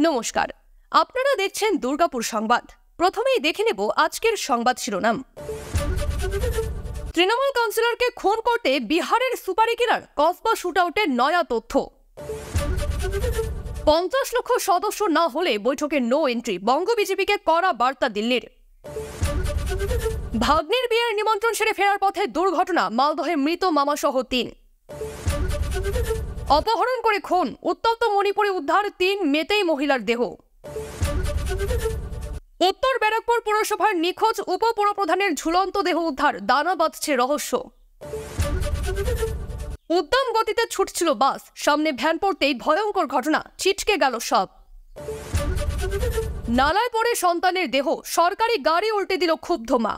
নমস্কার, আপনারা দেখছেন দুর্গাপুর সংবাদ। প্রথমেই দেখে নেব আজকের সংবাদ শিরোনাম। তৃণমূল কাউন্সিলরকে খুন করতে বিহারের সুপারি কিলার কসবা শুটআউটের নয়া তথ্য। 50 লক্ষ সদস্য না হলে বৈঠকে নো এন্ট্রি, বঙ্গ বিজেপিকে কড়া বার্তা দিল্লির। ভাগ্নির বিয়ের নিমন্ত্রণ সেরে ফেরার পথে দুর্ঘটনা, মালদহে মৃত মামাসহ 3। অপহরণ করে খুন, উত্তপ্ত মণিপুরে উদ্ধার 3 মেতেই মহিলার দেহ। উত্তর ব্যারাকপুর পুরসভার নিখোঁজ উপপুরপ্রধানের ঝুলন্ত দেহ উদ্ধার, দানা বাঁধছে রহস্য। উদ্দাম গতিতে ছুটছিল বাস, সামনে ভ্যান পড়তেই ভয়ঙ্কর ঘটনা, ছিটকে গেল সব। নালায় পড়ে সন্তানের দেহ, সরকারি গাড়ি উল্টে দিল ক্ষুব্ধ মা।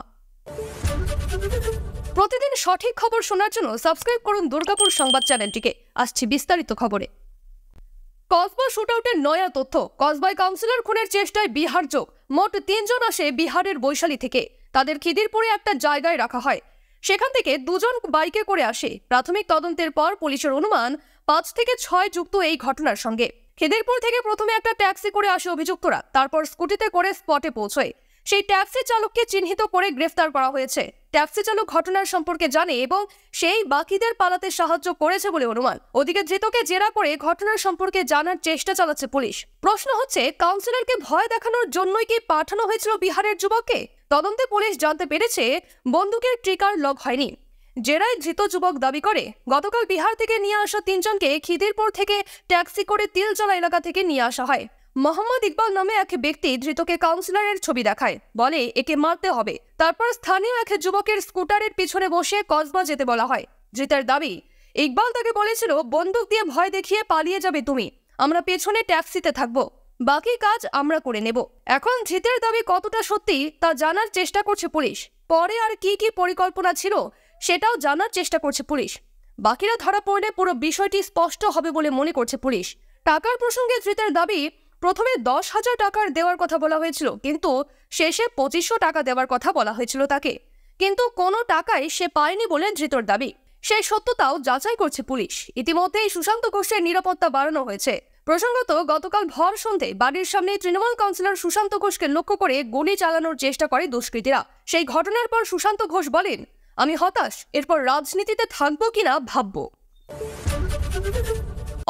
প্রতিদিন সঠিক খবর শোনার জন্য সাবস্ক্রাইব করুন দুর্গাপুর সংবাদ চ্যানেলটিকে। আসছি বিস্তারিত খবরে। কসবা শুটআউটের নয়া তথ্য। কসবায় কাউন্সিলর খুনের চেষ্টায় বিহার যোগ। মোট 3 জন আসে বিহারের বৈশালী থেকে। তাদের খিদিরপুরে একটা জায়গায় রাখা হয়, সেখান থেকে 2 জন বাইকে করে আসে। প্রাথমিক তদন্তের পর পুলিশের অনুমান 5 থেকে 6 যুক্ত এই ঘটনার সঙ্গে। খিদিরপুর থেকে প্রথমে একটা ট্যাক্সি করে আসে অভিযুক্তরা, তারপর স্কুটিতে করে স্পটে পৌঁছয়। সেই ট্যাক্সি চালককে চিহ্নিত করে গ্রেফতার করা হয়েছে। ট্যাক্সি চালক ঘটনার সম্পর্কে জানে এবং সেই বাকিদের পালাতে সাহায্য করেছে বলে অনুমান। ওদিকে ধৃতকে জেরা করে ঘটনার সম্পর্কে জানার চেষ্টা চালাচ্ছে পুলিশ। প্রশ্ন হচ্ছে, কাউন্সিলরকে ভয় দেখানোর জন্যই কি পাঠানো হয়েছিল বিহারের যুবককে? তদন্তে পুলিশ জানতে পেরেছে বন্দুকের ট্রিগার লক হয়নি। জেরায় ধৃত যুবক দাবি করে, গতকাল বিহার থেকে নিয়ে আসা 3 জনকে খিদিরপুর থেকে ট্যাক্সি করে তিলজলা এলাকা থেকে নিয়ে আসা হয়। মোহাম্মদ ইকবাল নামে এক ব্যক্তি ধৃতকে কাউন্সিলরের ছবি দেখায়, বলে একে মারতে হবে। তারপর স্থানীয় এক যুবকের স্কুটারের পিছনে বসে কসবা যেতে বলা হয়। ধৃতের দাবি, ইকবাল তাকে বলেছিল, বন্দুক দিয়ে ভয় দেখিয়ে পালিয়ে যাবে তুমি, আমরা পেছনে ট্যাক্সিতে থাকবো, বাকি কাজ আমরা করে নেব। এখন ধৃতের দাবি কতটা সত্যি তা জানার চেষ্টা করছে পুলিশ। পরে আর কি কি পরিকল্পনা ছিল সেটাও জানার চেষ্টা করছে পুলিশ। বাকিরা ধরা পড়লে পুরো বিষয়টি স্পষ্ট হবে বলে মনে করছে পুলিশ। টাকার প্রসঙ্গে ধৃতের দাবি, প্রথমে 10,000 টাকার দেওয়ার কথা বলা হয়েছিল, কিন্তু শেষে 2500 টাকা দেওয়ার কথা বলা হয়েছিল তাকে, কিন্তু কোনো টাকাই সে পায়নি বলে ধৃতর দাবি। সেই সত্যতাও যাচাই করছে পুলিশ। ইতিমধ্যেই সুশান্ত ঘোষের নিরাপত্তা বাড়ানো হয়েছে। প্রসঙ্গত, গতকাল ভর সন্ধ্যায় বাড়ির সামনে তৃণমূল কাউন্সিলর সুশান্ত ঘোষকে লক্ষ্য করে গুলি চালানোর চেষ্টা করে দুষ্কৃতীরা। সেই ঘটনার পর সুশান্ত ঘোষ বলেন, আমি হতাশ, এরপর রাজনীতিতে থাকবো কিনা ভাববো।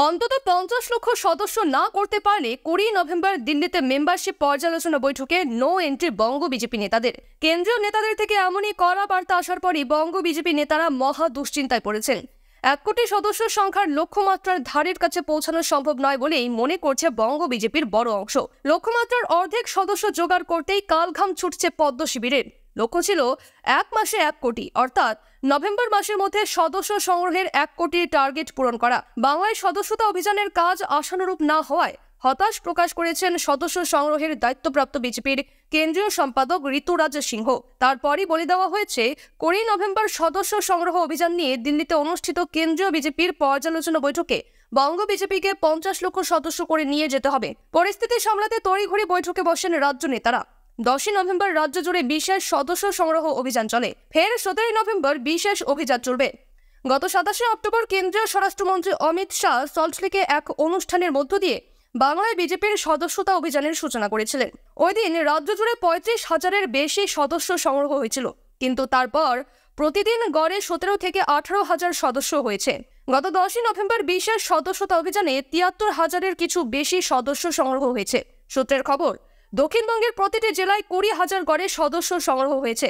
অন্তত 50 লক্ষ সদস্য না করতে পারলে 20 নভেম্বর দিল্লিতে মেম্বারশিপ পর্যালোচনা বৈঠকে নো এন্ট্রি বঙ্গ বিজেপি নেতাদের। কেন্দ্রীয় নেতাদের থেকে এমনই কড়া বার্তা আসার পরই বঙ্গ বিজেপি নেতারা মহা দুশ্চিন্তায় পড়েছেন। 1 কোটি সদস্য সংখ্যার লক্ষ্যমাত্রার ধারের কাছে পৌঁছানো সম্ভব নয় বলেই মনে করছে বঙ্গ বিজেপির বড় অংশ। লক্ষ্যমাত্রার অর্ধেক সদস্য জোগাড় করতেই কালঘাম ছুটছে পদ্ম শিবিরের। লক্ষ্য ছিল 1 মাসে 1 কোটি, অর্থাৎ নভেম্বর মাসের মধ্যে সদস্য সংগ্রহের 1 কোটির টার্গেট পূরণ করা। বাংলায় সদস্যতা অভিযানের কাজ আশানুরূপ না হওয়ায় হতাশ প্রকাশ করেছেন সদস্য সংগ্রহের দায়িত্বপ্রাপ্ত বিজেপির কেন্দ্রীয় সম্পাদক ঋতুরাজ সিংহ। তারপরই বলে দেওয়া হয়েছে, 20 নভেম্বর সদস্য সংগ্রহ অভিযান নিয়ে দিল্লিতে অনুষ্ঠিত কেন্দ্রীয় বিজেপির পর্যালোচনা বৈঠকে বঙ্গ বিজেপিকে 50 লক্ষ সদস্য করে নিয়ে যেতে হবে। পরিস্থিতি সামলাতে তড়িঘড়ি বৈঠকে বসেন রাজ্য নেতারা। 10 নভেম্বর রাজ্য জুড়ে বিশেষ সদস্য সংগ্রহ অভিযান চলে। ফের 17 নভেম্বর বিশেষ অভিযান চলবে। গত 27 অক্টোবর কেন্দ্রীয় স্বরাষ্ট্রমন্ত্রী অমিত শাহ সল্টলেকে এক অনুষ্ঠানের মধ্য দিয়ে বাংলায় বিজেপির সদস্যতা অভিযানের সূচনা করেছিলেন। ওই দিন রাজ্য জুড়ে 35,000-এর বেশি সদস্য সংগ্রহ হয়েছিল, কিন্তু তারপর প্রতিদিন গড়ে 17 থেকে 18,000 সদস্য হয়েছে। গত 10 নভেম্বর বিশেষ সদস্যতা অভিযানে 73,000-এর কিছু বেশি সদস্য সংগ্রহ হয়েছে। সূত্রের খবর, দক্ষিণবঙ্গের প্রতিটি জেলায় 20,000 গড়ে সদস্য সংগ্রহ হয়েছে,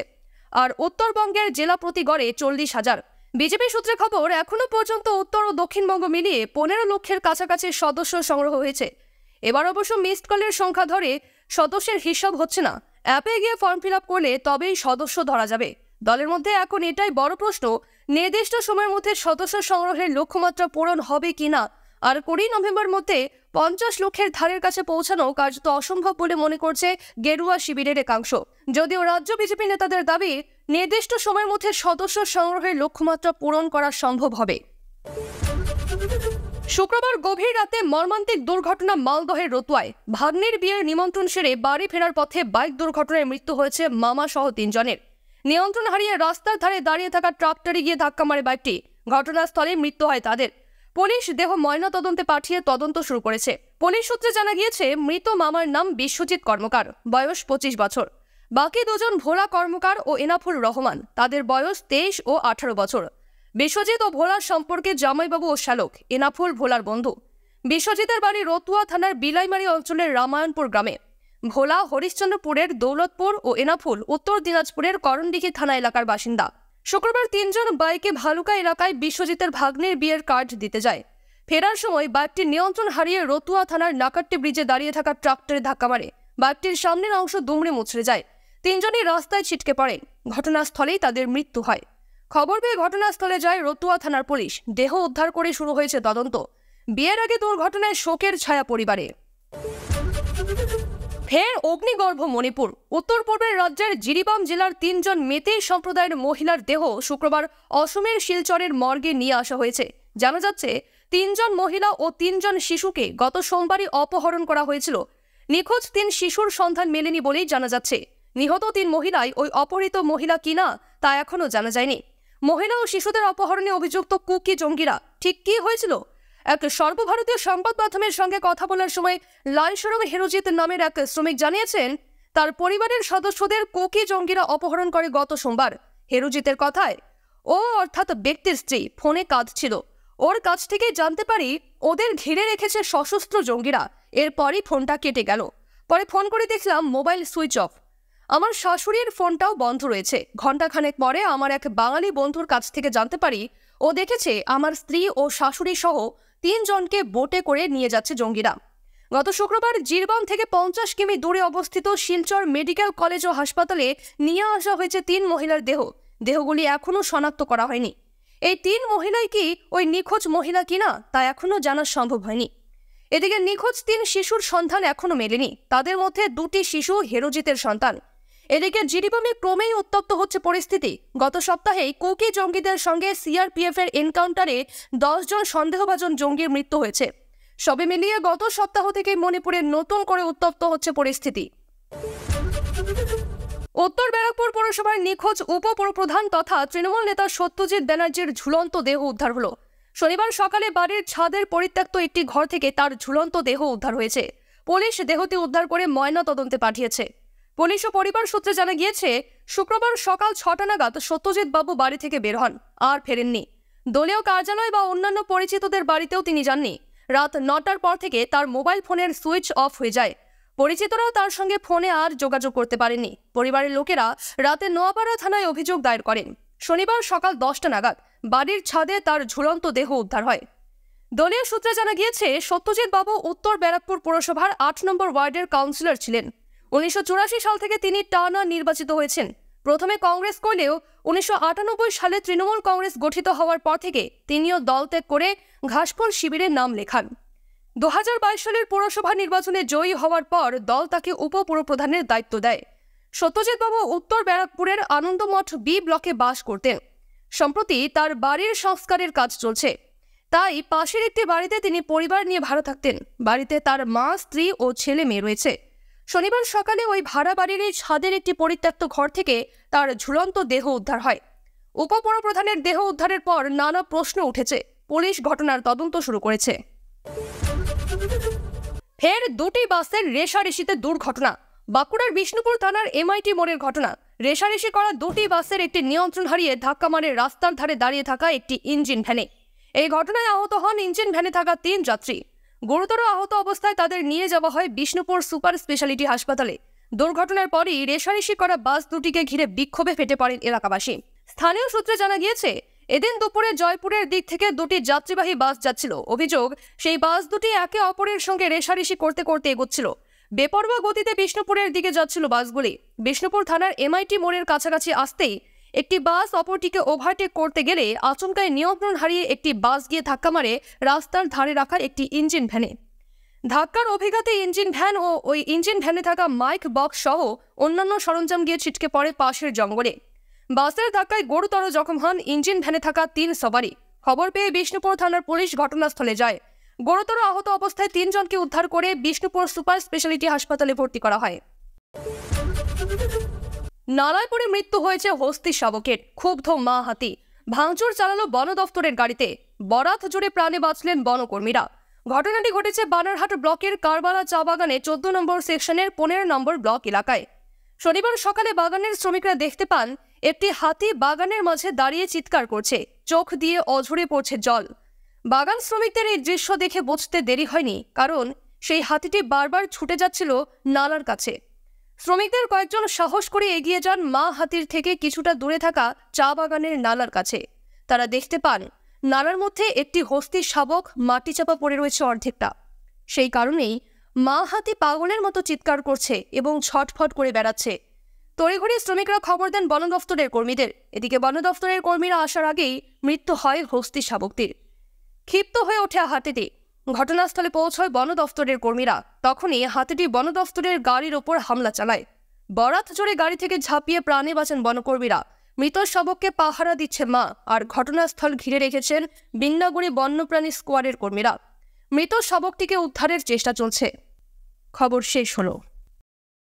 আর উত্তরবঙ্গের জেলা প্রতি গড়ে 40,000। বিজেপি সূত্রে খবর, এখনো পর্যন্ত উত্তর ও দক্ষিণবঙ্গ মিলিয়ে 15 লক্ষের কাছাকাছি সদস্য সংগ্রহ হয়েছে। এবার অবশ্য মিসড কলের সংখ্যা ধরে সদস্যের হিসাব হচ্ছে না। অ্যাপে গিয়ে ফর্ম ফিল আপ করলে তবেই সদস্য ধরা যাবে। দলের মধ্যে এখন এটাই বড় প্রশ্ন, নির্দিষ্ট সময়ের মধ্যে সদস্য সংগ্রহের লক্ষ্যমাত্রা পূরণ হবে কিনা। আর 20 নভেম্বর মধ্যে 50 লক্ষের ধারের কাছে পৌঁছানো কার্যত অসম্ভব বলে মনে করছে গেরুয়া শিবিরের একাংশ। যদিও রাজ্য বিজেপি নেতাদের দাবি, নির্দিষ্ট সময়ের মধ্যে সদস্য সংগ্রহের লক্ষ্যমাত্রা পূরণ করা সম্ভব হবে। শুক্রবার গভীর রাতে মর্মান্তিক দুর্ঘটনা মালদহের রতুয়ায়। ভাগ্নির বিয়ের নিমন্ত্রণ সেরে বাড়ি ফেরার পথে বাইক দুর্ঘটনায় মৃত্যু হয়েছে মামা সহ 3 জনের। নিয়ন্ত্রণ হারিয়ে রাস্তার ধারে দাঁড়িয়ে থাকা ট্রাক্টরে গিয়ে ধাক্কা মারে বাইকটি। ঘটনাস্থলে মৃত্যু হয় তাদের। পুলিশ দেহ ময়নাতদন্তে পাঠিয়ে তদন্ত শুরু করেছে। পুলিশ সূত্রে জানা গিয়েছে, মৃত মামার নাম বিশ্বজিৎ কর্মকার, বয়স 25 বছর। বাকি দুজন ভোলা কর্মকার ও এনাফুল রহমান, তাদের বয়স 23 ও 18 বছর। বিশ্বজিৎ ও ভোলার সম্পর্কে জামাইবাবু ও শ্যালক। এনাফুল ভোলার বন্ধু। বিশ্বজিতের বাড়ি রতুয়া থানার বিলাইমারি অঞ্চলের রামায়ণপুর গ্রামে। ভোলা হরিশ্চন্দ্রপুরের দৌলতপুর ও এনাফুল উত্তর দিনাজপুরের করণদিঘি থানা এলাকার বাসিন্দা। শুক্রবার তিনজন বাইকে ভালুকা এলাকায় বিশ্বজিতের ভাগ্নের বিয়ের কার্ড দিতে যায়। ফেরার সময় বাইকটি নিয়ন্ত্রণ হারিয়ে রতুয়া থানার নাকাট্টি ব্রিজে দাঁড়িয়ে থাকা ট্রাক্টরে ধাক্কা মারে। বাইকটির সামনের অংশ দুমড়ে মুচড়ে যায়। তিনজনই রাস্তায় ছিটকে পড়ে। ঘটনাস্থলেই তাদের মৃত্যু হয়। খবর পেয়ে ঘটনাস্থলে যায় রতুয়া থানার পুলিশ। দেহ উদ্ধার করে শুরু হয়েছে তদন্ত। বিয়ের আগে দুর্ঘটনায় শোকের ছায়া পরিবারে। ফের অগ্নিগর্ভ মণিপুর। উত্তর পূর্বের রাজ্যের জিরিবাম জেলার তিনজন মেতেই সম্প্রদায়ের মহিলার দেহ শুক্রবার অসমের শিলচরের মর্গে নিয়ে আসা হয়েছে। জানা যাচ্ছে, তিনজন মহিলা ও তিনজন শিশুকে গত সোমবারই অপহরণ করা হয়েছিল। নিখোঁজ 3 শিশুর সন্ধান মেলেনি বলেই জানা যাচ্ছে। নিহত 3 মহিলাই ওই অপহৃত মহিলা কিনা তা এখনও জানা যায়নি। মহিলা ও শিশুদের অপহরণে অভিযুক্ত কুকি জঙ্গিরা। ঠিক কি হয়েছিল? এক সর্বভারতীয় সংবাদ মাধ্যমের সঙ্গে কথা বলার সময় লাইসরং হেরোজিত নামের এক শ্রমিক জানিয়েছেন, তার পরিবারের সদস্যদের কুকি জঙ্গিরা অপহরণ করে গত সোমবার। হেরোজিতের কথায়, ও অর্থাৎ ব্যক্তির স্ত্রী ফোনে কাঁদছিল। ওর কাছ থেকে জানতে পারি ওদের ঘিরে রেখেছে সশস্ত্র জঙ্গিরা। এরপরই ফোনটা কেটে গেল। পরে ফোন করে দেখলাম মোবাইল সুইচ অফ। আমার শাশুড়ির ফোনটাও বন্ধ রয়েছে। ঘণ্টাখানেক পরে আমার এক বাঙালি বন্ধুর কাছ থেকে জানতে পারি ও দেখেছে আমার স্ত্রী ও শাশুড়ি সহ 3 জনকে বোটে করে নিয়ে যাচ্ছে জঙ্গিরা। গত শুক্রবার জিরবাম থেকে 50 কিমি দূরে অবস্থিত শিলচর মেডিকেল কলেজ ও হাসপাতালে নিয়ে আসা হয়েছে 3 মহিলার দেহ। দেহগুলি এখনও শনাক্ত করা হয়নি। এই 3 মহিলাই কি ওই নিখোঁজ মহিলা কিনা তা এখনও জানা সম্ভব হয়নি। এদিকে নিখোঁজ 3 শিশুর সন্ধান এখনও মেলেনি। তাদের মধ্যে 2টি শিশু হেরোজিতের সন্তান। এদিকে জিরিবামে ক্রমেই উত্তপ্ত হচ্ছে পরিস্থিতি। গত সপ্তাহেই কুকি জঙ্গিদের সঙ্গে সিআরপিএফ এর এনকাউন্টারে 10 জন সন্দেহভাজন জঙ্গির মৃত্যু হয়েছে। সবে মিলিয়ে গত সপ্তাহ থেকে মণিপুরে নতুন করে উত্তপ্ত হচ্ছে পরিস্থিতি। উত্তর ব্যারাকপুর পৌরসভার নিখোঁজ উপপুরপ্রধান তথা তৃণমূল নেতা সত্যজিৎ ব্যানার্জির ঝুলন্ত দেহ উদ্ধার হলো। শনিবার সকালে বাড়ির ছাদের পরিত্যক্ত একটি ঘর থেকে তার ঝুলন্ত দেহ উদ্ধার হয়েছে। পুলিশ দেহটি উদ্ধার করে ময়না তদন্তে পাঠিয়েছে। পুলিশ ও পরিবার সূত্রে জানা গিয়েছে, শুক্রবার সকাল 6টা নাগাদ সত্যজিৎ বাবু বাড়ি থেকে বের হন, আর ফেরেননি। দলীয় কার্যালয় বা অন্যান্য পরিচিতদের বাড়িতেও তিনি যাননি। রাত 9টার পর থেকে তার মোবাইল ফোনের সুইচ অফ হয়ে যায়। পরিচিতরাও তার সঙ্গে ফোনে আর যোগাযোগ করতে পারেননি। পরিবারের লোকেরা রাতে নোয়াপাড়া থানায় অভিযোগ দায়ের করেন। শনিবার সকাল 10টা নাগাদ বাড়ির ছাদে তার ঝুলন্ত দেহ উদ্ধার হয়। দলীয় সূত্রে জানা গিয়েছে, সত্যজিৎ বাবু উত্তর ব্যারাকপুর পৌরসভার 8 নম্বর ওয়ার্ডের কাউন্সিলর ছিলেন। 1984 সাল থেকে তিনি টানা নির্বাচিত হয়েছেন। প্রথমে কংগ্রেস করলেও 1998 সালে তৃণমূল কংগ্রেস গঠিত হওয়ার পর থেকে তিনিও দল ত্যাগ করে ঘাসফুল শিবিরের নাম লেখান। 2022 সালের পৌরসভা নির্বাচনে জয়ী হওয়ার পর দল তাকে উপপুরপ্রধানের দায়িত্ব দেয়। সত্যজিৎ বাবু উত্তর ব্যারাকপুরের আনন্দমঠ বি ব্লকে বাস করতেন। সম্প্রতি তার বাড়ির সংস্কারের কাজ চলছে, তাই পাশের একটি বাড়িতে তিনি পরিবার নিয়ে ভাড়া থাকতেন। বাড়িতে তার মা, স্ত্রী ও ছেলে মেয়ে রয়েছে। শনিবার সকালে ওই ভাড়া বাড়ির এই ছাদের একটি পরিত্যক্ত ঘর থেকে তার ঝুলন্ত দেহ উদ্ধার হয়। উপপুরপ্রধানের দেহ উদ্ধারের পর নানা প্রশ্ন উঠেছে। পুলিশ ঘটনার তদন্ত শুরু করেছে। ফের 2টি বাসের রেষারেষিতে দুর্ঘটনা। বাঁকুড়ার বিষ্ণুপুর থানার এমআইটি মোড়ের ঘটনা। রেষারেষি করা 2টি বাসের একটি নিয়ন্ত্রণ হারিয়ে ধাক্কা মারে রাস্তার ধারে দাঁড়িয়ে থাকা একটি ইঞ্জিন ভ্যানে। এই ঘটনায় আহত হন ইঞ্জিন ভ্যানে থাকা 3 যাত্রী। গুরুতর আহত অবস্থায় তাদের নিয়ে যাওয়া হয় বিষ্ণুপুর সুপার স্পেশালিটি হাসপাতালে। দুর্ঘটনার পরই রেষারেষি করা বাস দুটিকে ঘিরে বিক্ষোভে ফেটে পড়েন এলাকাবাসী। স্থানীয় সূত্রে জানা গিয়েছে, এদিন দুপুরে জয়পুরের দিক থেকে 2টি যাত্রীবাহী বাস যাচ্ছিল। অভিযোগ, সেই বাস দুটি একে অপরের সঙ্গে রেষারেষি করতে করতে এগোচ্ছিল। বেপরোয়া গতিতে বিষ্ণুপুরের দিকে যাচ্ছিল বাসগুলি। বিষ্ণুপুর থানার এমআইটি মোড়ের কাছাকাছি আসতেই একটি বাস অপরটিকে ওভারটেক করতে গেলে আচমকায় নিয়ন্ত্রণ হারিয়ে একটি বাস গিয়ে ধাক্কা মারে রাস্তার ধারে রাখা একটি ইঞ্জিন ভ্যানে। ধাক্কার অভিঘাতে ইঞ্জিন ভ্যান ও ওই ইঞ্জিন ভ্যানে থাকা মাইক বক্স সহ অন্যান্য সরঞ্জাম গিয়ে ছিটকে পড়ে পাশের জঙ্গলে। বাসের ধাক্কায় গুরুতর জখম হন ইঞ্জিন ভ্যানে থাকা 3 সবারই। খবর পেয়ে বিষ্ণুপুর থানার পুলিশ ঘটনাস্থলে যায়। গুরুতর আহত অবস্থায় 3 জনকে উদ্ধার করে বিষ্ণুপুর সুপার স্পেশালিটি হাসপাতালে ভর্তি করা হয়। নালায় মৃত্যু হয়েছে হস্তি শাবকের। ক্ষুব্ধ মা হাতি। ভাঙচুর চালালো বন দফতরের গাড়িতে। বরাত জুড়ে প্রাণে বাঁচলেন বনকর্মীরা। ঘটনাটি ঘটেছে বানারহাট ব্লকের কারবালা চা বাগানে 14 নম্বর সেকশনের 15 নম্বর ব্লক এলাকায়। শনিবার সকালে বাগানের শ্রমিকরা দেখতে পান একটি হাতি বাগানের মাঝে দাঁড়িয়ে চিৎকার করছে, চোখ দিয়ে অঝরে পড়ছে জল। বাগান শ্রমিকদের এই দৃশ্য দেখে বুঝতে দেরি হয়নি, কারণ সেই হাতিটি বারবার ছুটে যাচ্ছিল নালার কাছে। শ্রমিকদের কয়েকজন সাহস করে এগিয়ে যান মা হাতির থেকে কিছুটা দূরে থাকা চা বাগানের নালার কাছে। তারা দেখতে পান নালার মধ্যে একটি হস্তির শাবক মাটি চাপা পড়ে রয়েছে অর্ধেকটা। সেই কারণেই মা হাতি পাগলের মতো চিৎকার করছে এবং ছটফট করে বেড়াচ্ছে। তড়িঘড়ি শ্রমিকরা খবর দেন বন দফতরের কর্মীদের। এদিকে বন দফতরের কর্মীরা আসার আগেই মৃত্যু হয় হস্তি শাবকটির। ক্ষিপ্ত হয়ে ওঠে হাতিটি। ঘটনাস্থলে পৌঁছয় বন দফতরের কর্মীরা। তখনই হাতিটি বন দফতরের গাড়ির ওপর হামলা চালায়। বরাত জোরে গাড়ি থেকে ঝাঁপিয়ে প্রাণে বাঁচেন বনকর্মীরা। মৃত শাবককে পাহারা দিচ্ছে মা, আর ঘটনাস্থল ঘিরে রেখেছেন বিন্নাগুড়ি বন্যপ্রাণী স্কোয়াডের কর্মীরা। মৃত শাবকটিকে উদ্ধারের চেষ্টা চলছে। খবর শেষ হলো।